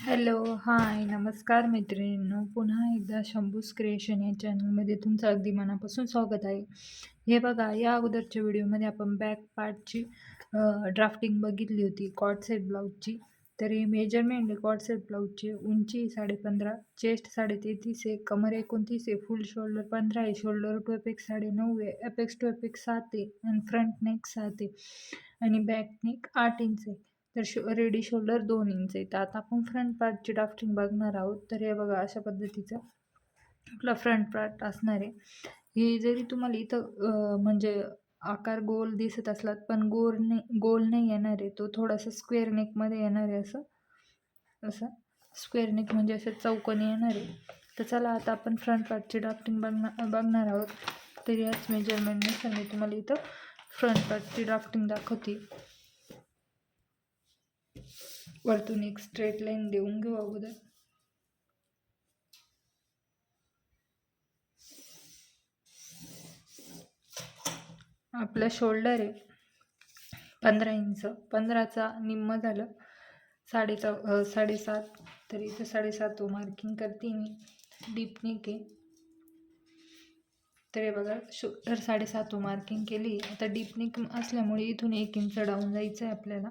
Hello, हाय, नमस्कार मैत्रिणींनो. पुन्हा एकदा शंभूज क्रिएशन या चॅनलमध्ये तुमचं अगदी मनापासून स्वागत आहे. हे बघा, या अगोदरच्या व्हिडिओमध्ये आपण बॅक पार्टची ड्राफ्टिंग बघितली होती कॉर्ड सेट ब्लाऊजची. तर हे मेजरमेंट आहे कॉर्ड सेट ब्लाऊजची. उंची 15.5, चेस्ट 33.5 आहे, कमर 29 आहे, फुल शोल्डर 15 आहे, शोल्डर टू अपेक्स 9.5 आहे, अपेक्स टू अपेक्स 7 आहे आणि फ्रंट नेक 7 आहे आणि बॅक नेक 8 इंच आहे. तर रेडी शोल्डर 2 इंच आहे. तर आता आपण फ्रंट पार्टची ड्राफ्टिंग बघणार आहोत. तर हे बघा, अशा पद्धतीचं आपला फ्रंट पार्ट असणार आहे. हे जरी तुम्हाला इथं म्हणजे आकार गोल दिसत असलात, पण गोल नाही येणार आहे. तो थोडासा स्क्वेअर नेकमध्ये येणार आहे. असं स्क्वेअर नेक म्हणजे असं चौकोनी येणार आहे. तर चला, आता आपण फ्रंट पार्टची ड्राफ्टिंग बघणार आहोत. तर याच मेजरमेंटनुसार मी तुम्हाला इथं फ्रंट पार्टची ड्राफ्टिंग दाखवते. वरतून एक स्ट्रेट लाईन देऊन घेऊ अगोदर. आपलं शोल्डर आहे 15 इंच, 15चा निम्म झालं 7.5. तर इथं 7.5 मार्किंग करते मी. डीप नेक आहे. तर हे बघा, शोल्डर 7.5 मार्किंग केली. आता डीप नेक असल्यामुळे इथून 1 इंच डाऊन जायचं आहे आपल्याला.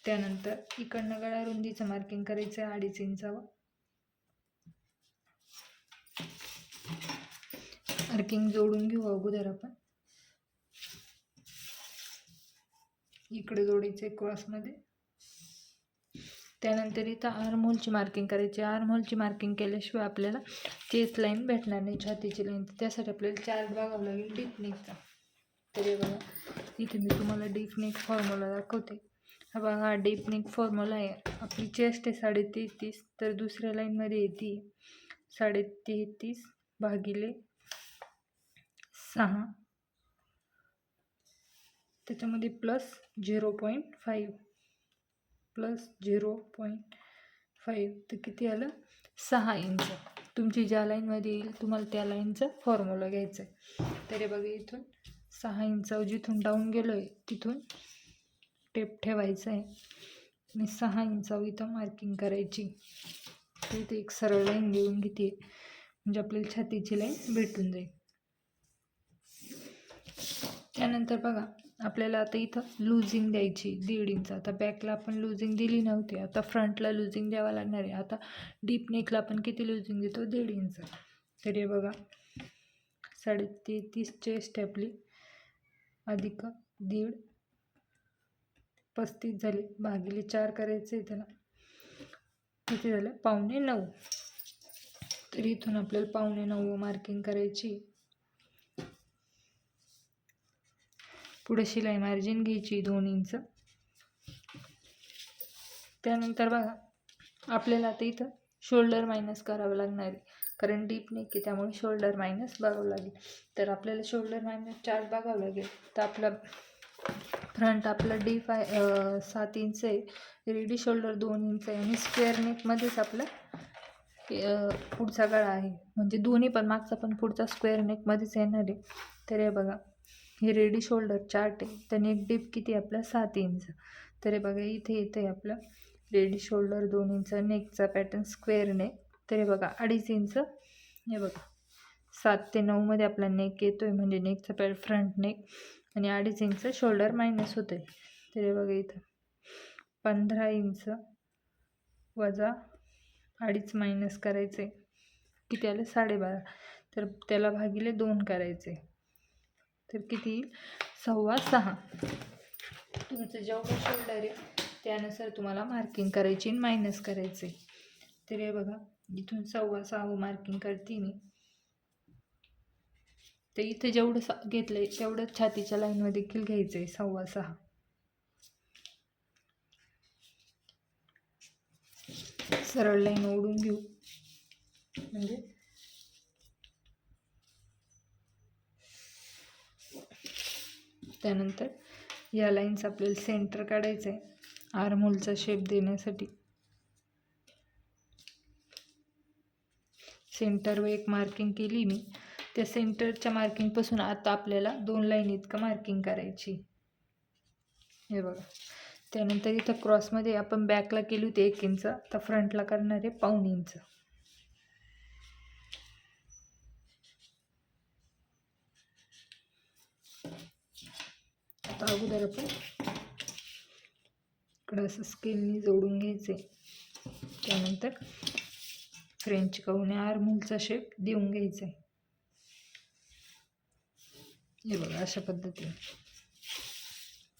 त्यानंतर इकडनं गळा रुंदीचं मार्किंग करायचं आहे 2.5 इंचावर. मार्किंग जोडून घेऊ अगोदर आपण. इकडे जोडायचे क्रॉसमध्ये. त्यानंतर इथं आर्महोलची मार्किंग करायची. आर्महोलची मार्किंग केल्याशिवाय आपल्याला चेस्ट लाईन भेटणार नाही, छातीची लाईन. त्यासाठी आपल्याला चार्ट बघावं लागेल डीप नेकचा. तर हे बघा, इथे मी तुम्हाला डीप नेक फॉर्म्युला दाखवते. हा बघा, हा डीप नेक फॉर्म्युला आहे. आपली चेस्ट आहे 33.5, तर दुसऱ्या लाईनमध्ये येते 33.5 भागिले 6, त्याच्यामध्ये प्लस 0.5 प्लस 0.5, तर किती आलं 6 इंच. तुमची ज्या लाईनमध्ये येईल तुम्हाला त्या लाईनचा फॉर्म्युला घ्यायचा आहे. तर हे बघा, इथून 6 इंच जिथून डाऊन गेलो आहे तिथून टेप ठेवायचं आहे आणि 6 इंचावर इथं मार्किंग करायची. तर इथे एक सरळ लाईन देऊन घेते, म्हणजे आपल्याला छातीची लाईन भेटून जाईल. त्यानंतर बघा, आपल्याला आता इथं लुझिंग द्यायची 1.5 इंच. आता बॅकला आपण लुझिंग दिली नव्हती, आता फ्रंटला लुझिंग द्यावं लागणार आहे. आता डीप नेकला आपण किती लुझिंग देतो, 1.5 इंच. तर हे बघा, 33.5 चेस्ट आपली अधिक 1.5 35 झाले, भागिले 4 करायचं आहे त्याला. किती झालं, 8.25. तर इथून आपल्याला 8.25 मार्किंग करायची. पुढे शिलाई मार्जिन घ्यायची 2 इंच. त्यानंतर बघा, आपल्याला आता इथं शोल्डर मायनस करावं लागणार आहे, कारण डीप नेक आहे त्यामुळे शोल्डर मायनस बघावं लागेल. तर आपल्याला शोल्डर मायनस 4 बघावं लागेल. तर आपला फ्रंट आपला 7 इंच आहे, रेडी शोल्डर 2 इंच आहे आणि स्क्वेअर नेकमध्येच आपला पुढचा गळा आहे, म्हणजे दोन्ही पण मागचा पण पुढचा स्क्वेअर नेकमध्येच येणार आहे. तर हे बघा, हे रेडी शोल्डर चार्ट आहे, तर नेक डीप किती आपला 7 इंच. तर हे बघा, इथे येतं आहे आपलं रेडी शोल्डर 2 इंच, नेकचा पॅटर्न स्क्वेअर नेक. तर हे बघा 2.5 इंच. हे बघा 7 ते 9 मध्ये आपला नेक येतोय, म्हणजे नेकचा फ्रंट नेक, आणि 2.5 इंच शोल्डर मायनस होते. तर हे बघा, इथं 15 इंच वजा 2.5 मायनस करायचे, किती आलं 12.5. तर त्याला भागिले 2 करायचे, तर किती येईल 6.25. तुमचं जेवढं शोल्डर आहे त्यानुसार तुम्हाला मार्किंग करायची आणि मायनस करायचे. तर हे बघा, इथून 6.25 मार्किंग करते मी. तर इथे जेवढं घेतलंय तेवढं छातीच्या लाईनमध्ये देखील घ्यायचं आहे 6.25. सरळ लाईन ओढून घेऊ, म्हणजे त्यानंतर या लाईन्स आपल्याला सेंटर काढायचं आहे आर्महोलचा शेप देण्यासाठी. सेंटरवर एक मार्किंग केली मी. त्या सेंटरच्या मार्किंगपासून आता आपल्याला 2 लाईन इतकं मार्किंग करायची. हे बघा, त्यानंतर इथं क्रॉसमध्ये आपण बॅकला केली होती 1 इंच, तर फ्रंटला करणार आहे 1.5 इंच. आता अगोदर आपण इकडं असं स्केलनी जोडून घ्यायचे. त्यानंतर फ्रेंच कवने आर्महोलचा शेप देऊन घ्यायचा आहे. हे बघा अशा पद्धतीने.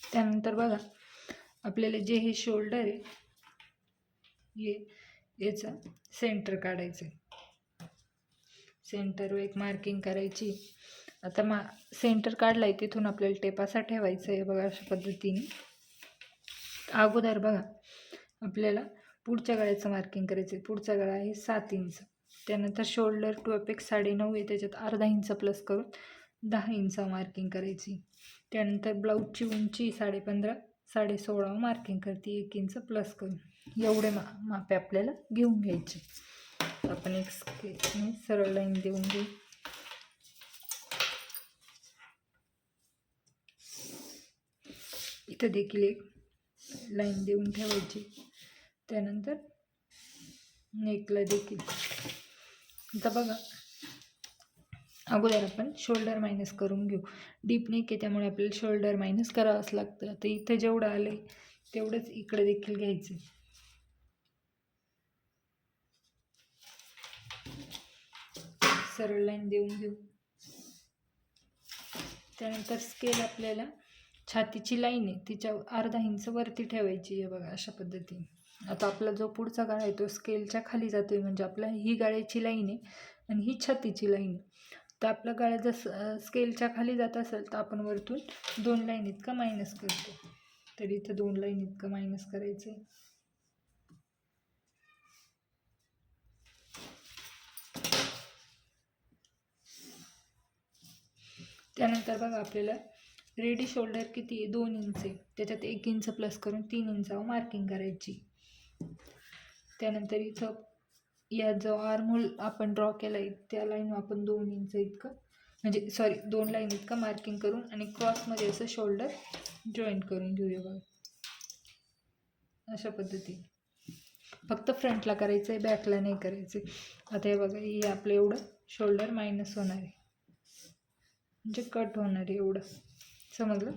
त्यानंतर बघा आपल्याला जे हे शोल्डर आहे याचं सेंटर काढायचं आहे. सेंटरवर एक मार्किंग करायची. आता सेंटर काढलाय तिथून आपल्याला टेप असा ठेवायचा आहे बघा अशा पद्धतीने. अगोदर बघा आपल्याला पुढच्या गळ्याचं मार्किंग करायचं आहे. पुढचा गळा आहे 7 इंच. त्यानंतर शोल्डर टू अपेक्स 9.5 आहे, त्याच्यात अर्धा इंच प्लस करून 10 इंच मार्किंग करायची. त्यानंतर ब्लाऊजची उंची 15.5 16.5 मार्किंग करते 1 इंच प्लस करून. एवढे मापे आपल्याला घेऊन घ्यायचे. आपण एक स्केलने सरळ लाईन देऊन घेऊ. इथं देखील एक लाईन देऊन ठेवायची. त्यानंतर नेकला देखील. आता बघा अगोदर आपण शोल्डर मायनस करून घेऊ. डीप नेक आहे त्यामुळे आपल्याला शोल्डर मायनस करावंच लागतं. तर इथं जेवढं आलं आहे तेवढंच इकडे देखील घ्यायचं. सरळ लाईन देऊन घेऊ. त्यानंतर स्केल आपल्याला छातीची लाईन आहे तिच्या अर्धा इंच वरती ठेवायची आहे बघा अशा पद्धतीने. आता आपला जो पुढचा गाळा आहे तो स्केलच्या खाली जातोय, म्हणजे आपला ही गाळ्याची लाईन आहे आणि ही छातीची लाईन आहे. तर आपला गाळा जर स्केलच्या खाली जात असेल तर आपण वरतून 2 लाईन इतकं मायनस करतो. तर इथं 2 लाईन इतकं मायनस करायचं आहे. त्यानंतर बघा आपल्याला रेडी शोल्डर किती आहे 2 इंच आहे, त्याच्यात 1 इंच प्लस करून 3 इंचावर मार्किंग करायची. त्यानंतर इथं या जो आर्महोल आपण ड्रॉ केला आहे त्या लाईन आपण 2 इंच इतकं म्हणजे 2 लाईन इतकं मार्किंग करून आणि क्रॉसमध्ये असं शोल्डर जॉईंट करून घेऊया बघा अशा पद्धतीने. फक्त फ्रंटला करायचं आहे, बॅकला नाही करायचं. आता हे बघा हे आपलं एवढं शोल्डर मायनस होणार आहे, म्हणजे कट होणार आहे एवढं, समजलं.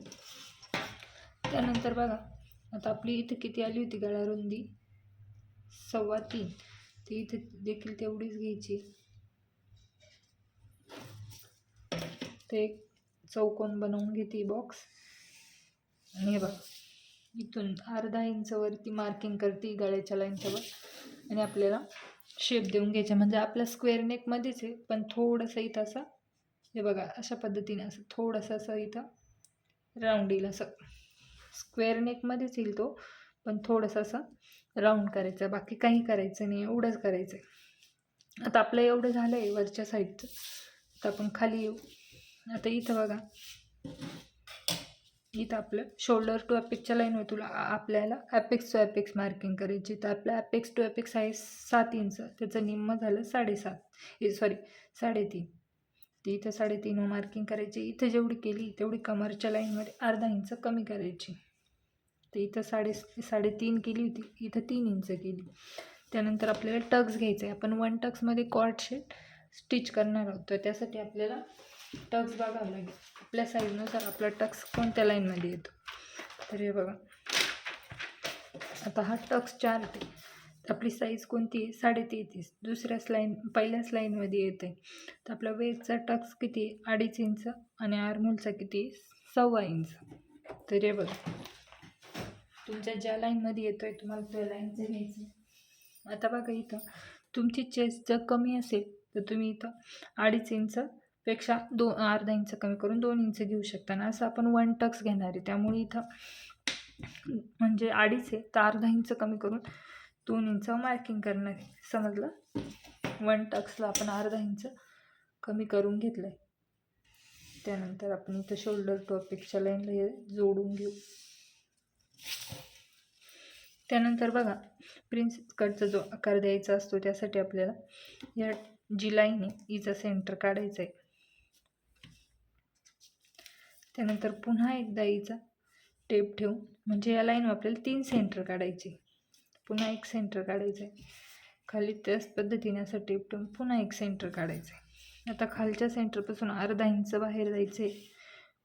त्यानंतर बघा आता आपली इथं किती आली होती गळा रुंदी 3.25. ती इथे देखील तेवढीच घ्यायची. ते एक चौकोन बनवून घेते बॉक्स आणि हे बघा इथून अर्धा इंच वरती मार्किंग करते गळ्याच्या लाईनच्या वर आणि आपल्याला शेप देऊन घ्यायचा. म्हणजे आपला स्क्वेअर नेकमध्येच आहे पण थोडंसं इथं असं हे बघा अशा पद्धतीने असं थोडंसं असं इथं राऊंड येईल. असं स्क्वेअर नेकमध्येच येईल तो, पण थोडंसं असं राऊंड करायचं, बाकी काही करायचं नाही, एवढंच करायचं आहे. आता आपलं एवढं झालं आहे वरच्या साईडचं. तर आपण खाली येऊ. आता इथं बघा इथं आपलं शोल्डर टू अपेक्सच्या लाईनवर तुला आपल्याला अपेक्स टू अपेक्स मार्किंग करायची. तर आपलं अपेक्स टू अपेक्स आहे 7 इंच, त्याचं निम्मं झालं 3.5. ती इथं 3.5 मार्किंग करायची. इथं जेवढी केली तेवढी कमरच्या लाईनमध्ये अर्धा इंच कमी करायची. तर इथं 3.5 केली होती, इथं 3 इंच केली. त्यानंतर आपल्याला टक्स घ्यायचं आहे. आपण 1 टक्समध्ये कॉर्ड स्टिच करणार आहोत, तर त्यासाठी आपल्याला टक्स बघावं लागेल. आपल्या साईजनुसार आपला टक्स कोणत्या लाईनमध्ये येतो. तर हे बघा आता हा टक्स चार्ट आहे. आपली साईज कोणती आहे 33.5. पहिल्याच लाईनमध्ये येते. तर आपला वेस्टचा टक्स किती आहे 2.5 इंच आणि आर्महोलचा किती आहे 1.25 इंच. तर हे बघा तुमच्या ज्या लाईनमध्ये येतो आहे तुम्हाला त्या लाईनचं घ्यायचं. आता बघा इथं तुमची चेस्ट जर कमी असेल तर तुम्ही इथं 2.5 इंच पेक्षा अर्धा इंच कमी करून 2 इंच घेऊ शकता ना. असं आपण 1 टक्स घेणार आहे त्यामुळे इथं म्हणजे 2.5 आहे तर अर्धा इंच कमी करून 2 इंच मार्किंग करणार आहे, समजलं. 1 टक्सला आपण अर्धा इंच कमी करून घेतलं आहे. त्यानंतर आपण इथं शोल्डर टू अपेक्सच्या लाईनला हे जोडून घेऊ. त्यानंतर बघा प्रिन्सेस कटचा जो आकार द्यायचा असतो त्यासाठी आपल्याला या जी लाईन आहे हिचं सेंटर काढायचं आहे. त्यानंतर पुन्हा एकदा हिचा टेप ठेवून, म्हणजे या लाईन आपल्याला 3 सेंटर काढायचे, पुन्हा एक सेंटर काढायचं आहे खाली, त्याच पद्धतीने असं टेप ठेवून पुन्हा एक सेंटर काढायचं आहे. आता खालच्या सेंटरपासून अर्धा इंच बाहेर जायचं आहे,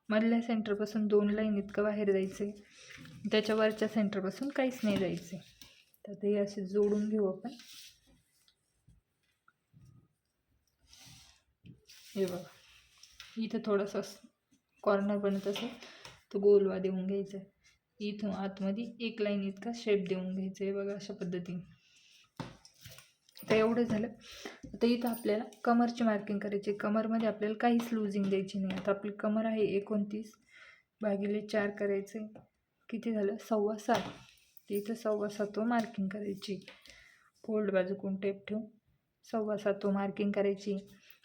मधल्या सेंटरपासून 2 लाईन इतकं बाहेर जायचं आहे, त्याच्यावरच्या सेंटरपासून काहीच नाही जायचं आहे. तर ते असे जोडून घेऊ आपण. हे बघा, इथं थोडासा कॉर्नर बनत असेल तो गोलवा देऊन घ्यायचा आहे, इथून आतमध्ये एक लाईन इतका शेप देऊन घ्यायचा आहे बघा, अशा पद्धतीने. आता एवढं झालं. आता इथं आपल्याला कमरची मार्किंग करायची. कमरमध्ये आपल्याला काहीच लूजिंग द्यायची नाही. आता आपली कमर आहे 29/4 करायचे, किती झालं 7.25. ते इथं 7.25 मार्किंग करायची, फोल्ड बाजूकडून टेप ठेवून 7.25 मार्किंग करायची.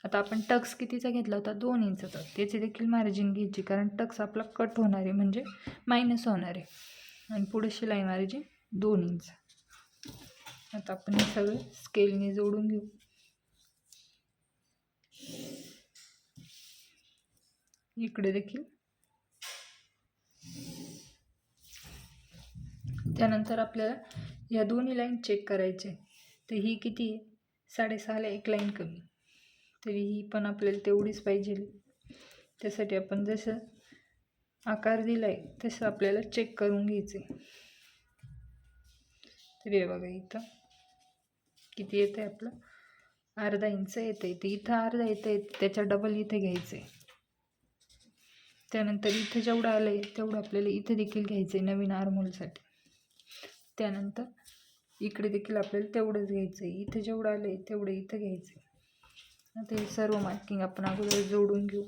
आता आपण टक्स कितीचा घेतला होता, 2 इंचचा, त्याची देखील मार्जिन घ्यायची, कारण टक्स आपला कट होणार आहे, म्हणजे मायनस होणार आहे. आणि पुढे शिलाई मार्जिन 2 इंच. आता आपण हे सगळं स्केलने जोडून घेऊ. इकडे देखील. त्यानंतर आपल्याला या दोन्ही लाईन चेक करायचे. तर ही किती आहे, 6.5ला एक लाईन कमी, तरी ही पण आपल्याला तेवढीच पाहिजे. त्यासाठी आपण जसं आकार दिलाय तसं आपल्याला चेक करून घ्यायचे. तर हे बघा, इथं किती येतं आहे आपलं, अर्धा इंच येतं आहे. तर इथं अर्धा येतं आहे, त्याच्या डबल इथे घ्यायचं आहे. त्यानंतर इथं जेवढं आलं आहे तेवढं आपल्याला इथं देखील घ्यायचं आहे नवीन आर्महोलसाठी. त्यानंतर इकडे देखील आपल्याला तेवढंच घ्यायचं आहे, इथं जेवढं आलं आहे तेवढं इथं घ्यायचं आहे. आता हे सर्व मार्किंग आपण अगोदर जोडून घेऊ.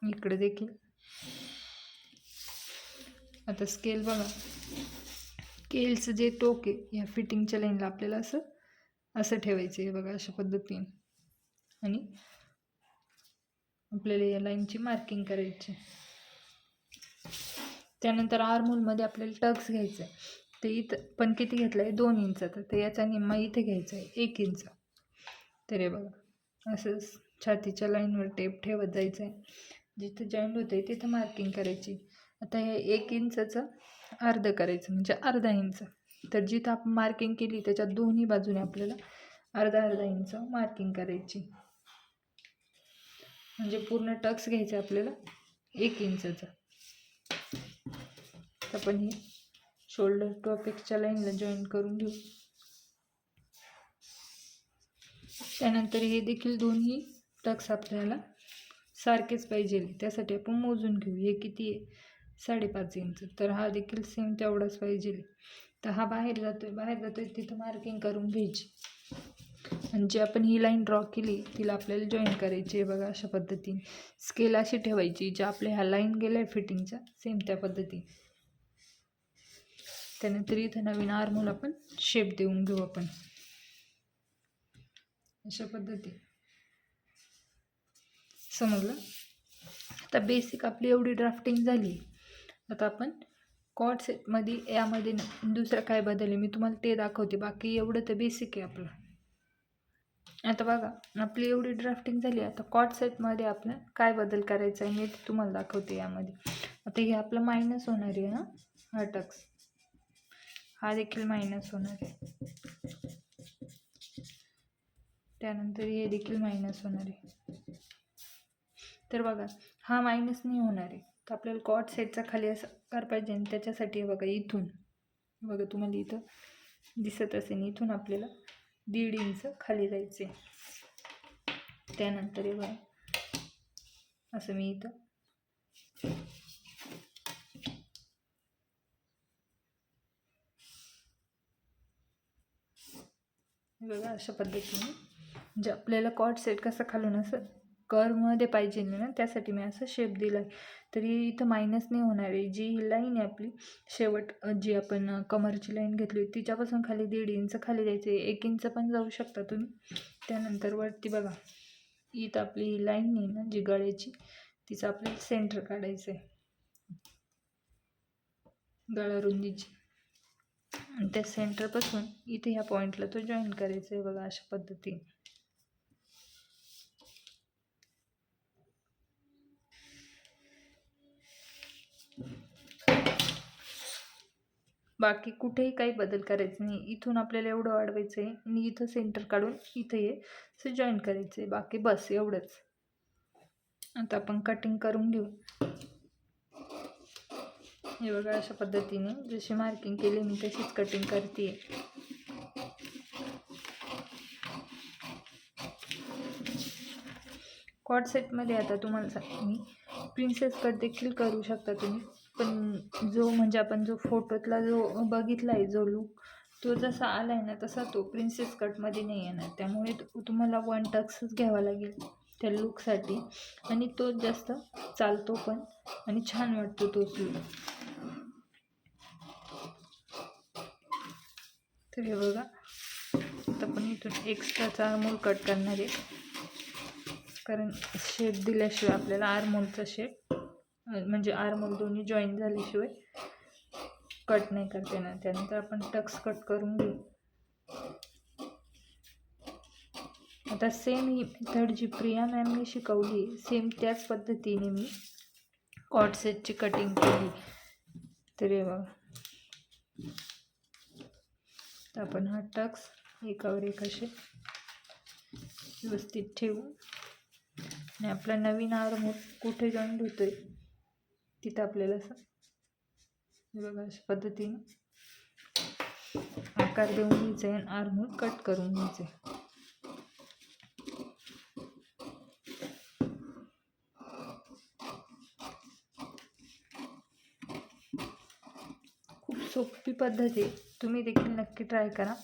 इकडे देखील. आता स्केल बघा, स्केलचं जे टोक आहे या फिटिंगच्या लाईनला आपल्याला असं ठेवायचं आहे बघा, अशा पद्धतीने. आणि आपल्याला या लाईनची मार्किंग करायची. त्यानंतर आर्महोलमध्ये आपल्याला टक्स घ्यायचं आहे. ते इथं पण किती घेतलं आहे, 2 इंचाचा, तर याचा निम्मा इथे घ्यायचा आहे, 1 इंच. तर हे बघा, असं छातीच्या लाईनवर टेप ठेवत जायचं आहे, जिथं जॉईंट होतं आहे तिथं मार्किंग करायची. आता हे 1 इंचचं अर्ध करायचं, म्हणजे अर्धा इंच. तर जिथं आपण मार्किंग केली त्याच्या दोन्ही बाजूने आपल्याला अर्धा इंच मार्किंग करायची, म्हणजे पूर्ण टक्स घ्यायचं आपल्याला 1 इंचचं. आपण ही शोल्डर टू अपेक्सच्या लाईनला जॉईन करून घेऊ. त्यानंतर हे देखील दोन्ही टक्स आपल्याला सारखेच पाहिजे, त्यासाठी आपण मोजून घेऊ. हे किती आहे, 5.5 इंच, तर हा देखील सेम तेवढाच पाहिजे. तर हा बाहेर जातोय तिथं मार्किंग करून घ्यायची. आणि जी आपण ही लाईन ड्रॉ केली तिला आपल्याला जॉईन करायची आहे बघा, अशा पद्धतीने. स्केल अशी ठेवायची ज्या आपल्या ह्या लाईन गेल्या फिटिंगच्या सेम त्या पद्धतीने. त्यानंतर इथं नवीन आर्महोल आपण शेप देऊन घेऊ आपण, अशा पद्धतीने. समजलं. आता बेसिक आपली एवढी ड्राफ्टिंग झाली. आता आपण कॉर्ड सेटमध्ये यामध्ये दुसरं काय बदल आहे मी तुम्हाला ते दाखवते, बाकी एवढं तर बेसिक आहे आपलं. आता बघा, आपली एवढी ड्राफ्टिंग झाली. आता कॉर्ड सेटमध्ये आपलं काय बदल करायचा आहे मी तुम्हाला दाखवते यामध्ये. आता हे आपलं मायनस होणार आहे ना, हा टक्स हा देखील मायनस होणार आहे. त्यानंतर हे देखील मायनस होणार आहे. तर बघा, हा मायनस नाही होणार आहे. तर आपल्याला कॉर्ड सेटचा खाली असं आकार पाहिजे, आणि त्याच्यासाठी बघा इथून बघा, तुम्हाला इथं दिसत असेल, इथून आपल्याला 1.5 इंच खाली जायचे. त्यानंतर हे बघा, असं मी इथं बघा, अशा पद्धतीने. म्हणजे आपल्याला कॉर्ड सेट कसं खालून असं कर्वमध्ये पाहिजे ना, त्यासाठी मी असं शेप दिला आहे. तरी इथं मायनस नाही होणार आहे. जी ही लाईन आहे आपली शेवट, जी आपण कमरची लाईन घेतली तिच्यापासून खाली 1.5 इंच खाली जायचे, 1 इंच पण जाऊ शकता तुम्ही. त्यानंतर वरती बघा, इथं आपली ही लाईन आहे ना जी गळ्याची, तिचं आपल्याला सेंटर काढायचं आहे, गळा रुंदीची. आणि त्या सेंटरपासून इथे ह्या पॉईंटला तो जॉईन करायचा आहे बघा, अशा पद्धतीने. बाकी कुठेही काही बदल करायचं नाही. इथून आपल्याला एवढं वाढवायचं आहे आणि इथं सेंटर काढून इथं हे असं जॉईन करायचं आहे. बाकी बस एवढंच. आता आपण कटिंग करून घेऊ. हे बघा, अशा पद्धतीने जशी मार्किंग केली मी तशीच कटिंग करते. कॉट सेटमध्ये आता तुम्हाला मी प्रिन्सेस कट देखील करू शकता तुम्ही, पण जो म्हणजे आपण जो फोटोतला जो बघितला आहे जो लूक, तो जसा आला आहे ना तसा तो प्रिन्सेस कटमध्ये नाही येणार. त्यामुळे तुम्हाला 1 टक्सच घ्यावा लागेल त्या लूकसाठी, आणि तो जास्त चालतो पण आणि छान वाटतो तोच लूक. तर हे बघा, आता पण इथून एक्स्ट्राचा आर्महोल कट करणार आहे, कारण शेप दिल्याशिवाय आपल्याला आर्महोलचा शेप म्हणजे आर्महोल दोन्ही जॉईन झाल्याशिवाय कट नाही करता येणार. त्यानंतर आपण टक्स कट करून घेऊ. आता सेम ही मेथड जी प्रिया मॅमने शिकवली सेम त्याच पद्धतीने मी कॉट सेटची कटिंग केली. तर हे बघा, तर आपण हा टक्स एकावर एक असे व्यवस्थित ठेवू आणि आपला नवीन आर्महोल कुठे जॉईंट होतोय तिथं आपल्याला असं बघा अशा पद्धतीने आकार देऊन घ्यायचा आहे आणि आर्महोल कट करून घ्यायचे. खूप सोपी पद्धत आहे, तुम्ही देखील नक्की ट्राय करा.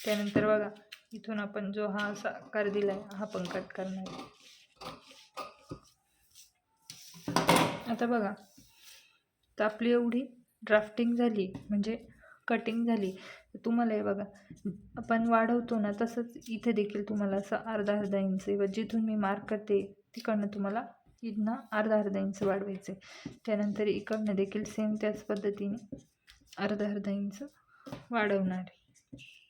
त्यानंतर बघा, इथून आपण जो हा असा आकार दिला आहे हा पण कट करणार आहे. आता बघा, तर आपली एवढी ड्राफ्टिंग झाली म्हणजे कटिंग झाली. तुम्हाला हे बघा, आपण वाढवतो ना तसंच इथे देखील तुम्हाला असं अर्धा इंच जिथून मी मार्क करते तिकडनं तुम्हाला इथनं अर्धा इंच वाढवायचं आहे. त्यानंतर इकडनं देखील सेम त्याच पद्धतीने अर्धा इंच वाढवणार आहे.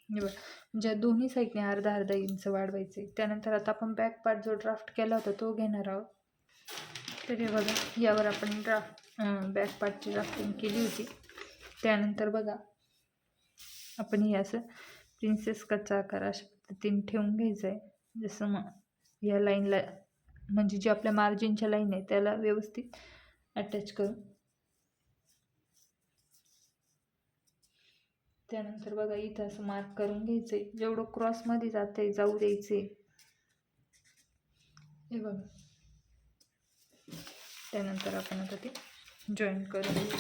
हे बघा, म्हणजे दोन्ही साईडने अर्धा इंच वाढवायचे. त्यानंतर आता आपण बॅक पार्ट जो ड्राफ्ट केला होता तो घेणार आहोत. तर हे बघा, यावर आपण बॅक पार्टची ड्राफ्टिंग केली होती. त्यानंतर बघा, आपण हे असं प्रिन्सेस कटचा आकार अशा पद्धतीने ठेवून घ्यायचं आहे. जसं मग या लाईनला म्हणजे जी आपल्या मार्जिनच्या लाईन आहे त्याला व्यवस्थित अटॅच करून. त्यानंतर बघा, इथं असं मार्क करून घ्यायचं आहे, जेवढं क्रॉसमध्ये जात आहे जाऊ द्यायचे. हे बघा, त्यानंतर आपण आता ते जॉईन करून घेऊ.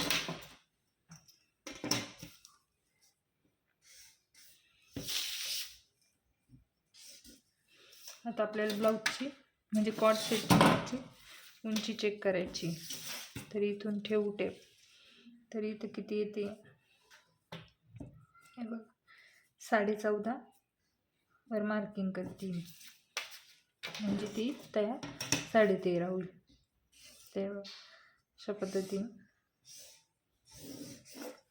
आता आपल्याला ब्लाऊजची म्हणजे कॉट सेटची उंची चेक करायची. तर इथून ठेवू टेप, तर इथं किती येते हे बघ, 14.5 वर मार्किंग करते म्हणजे ती तयार 13.5 होईल. तेव्हा अशा पद्धतीने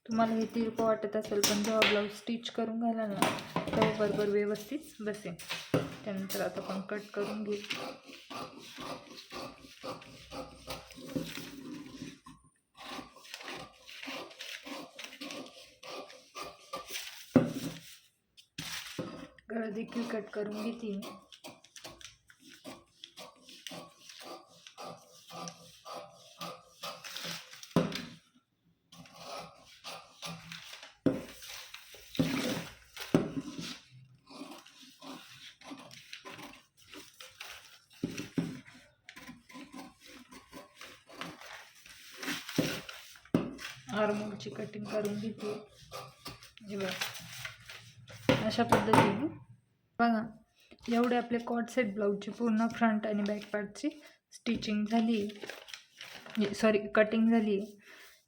तुम्हाला हे तिरपं वाटत असेल पण जेव्हा ब्लाऊज स्टिच करून घालाल ना तेव्हा बरोबर व्यवस्थित बसेल. त्यानंतर आता आपण कट करून घेऊ. गळा देखील कट करून घेते. आर्महोलची कटिंग करून घेते. हे बघा, अशा पद्धतीने बघा, एवढे आपले कॉट सेट ब्लाऊजची पूर्ण फ्रंट आणि बॅक पार्टची स्टिचिंग झाली, सॉरी कटिंग झाली.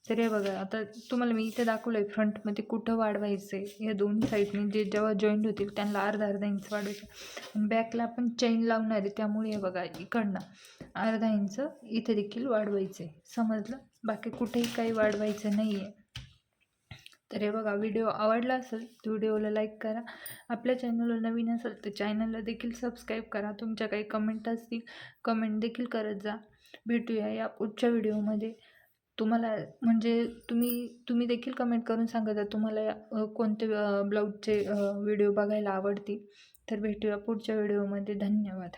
तर हे बघा, आता तुम्हाला मी इथे दाखवलं आहे फ्रंटमध्ये कुठं वाढवायचं आहे. या दोन्ही साईडने जे जेव्हा जॉईंट होतील त्यांना अर्धा इंच वाढवायचं आणि बॅकला आपण चेन लावणार आहे त्यामुळे हे बघा, इकडनं अर्धा इंच इथे देखील वाढवायचं आहे. समजलं? बाकी कुठेही काही वाढवायचं नाही आहे. तर हे बघा, व्हिडिओ आवडला असेल तर व्हिडिओला लाईक करा. आपल्या चॅनलला नवीन असेल तर चॅनलला देखील सबस्क्राईब करा. तुमच्या काही कमेंट असतील कमेंट देखील करत जा. भेटूया या पुढच्या व्हिडिओमध्ये. तुम्हाला म्हणजे तुम्ही देखील कमेंट करून सांगा जर तुम्हाला कोणते ब्लाऊजचे व्हिडिओ बघायला आवडतील. तर भेटूया पुढच्या व्हिडिओमध्ये. धन्यवाद.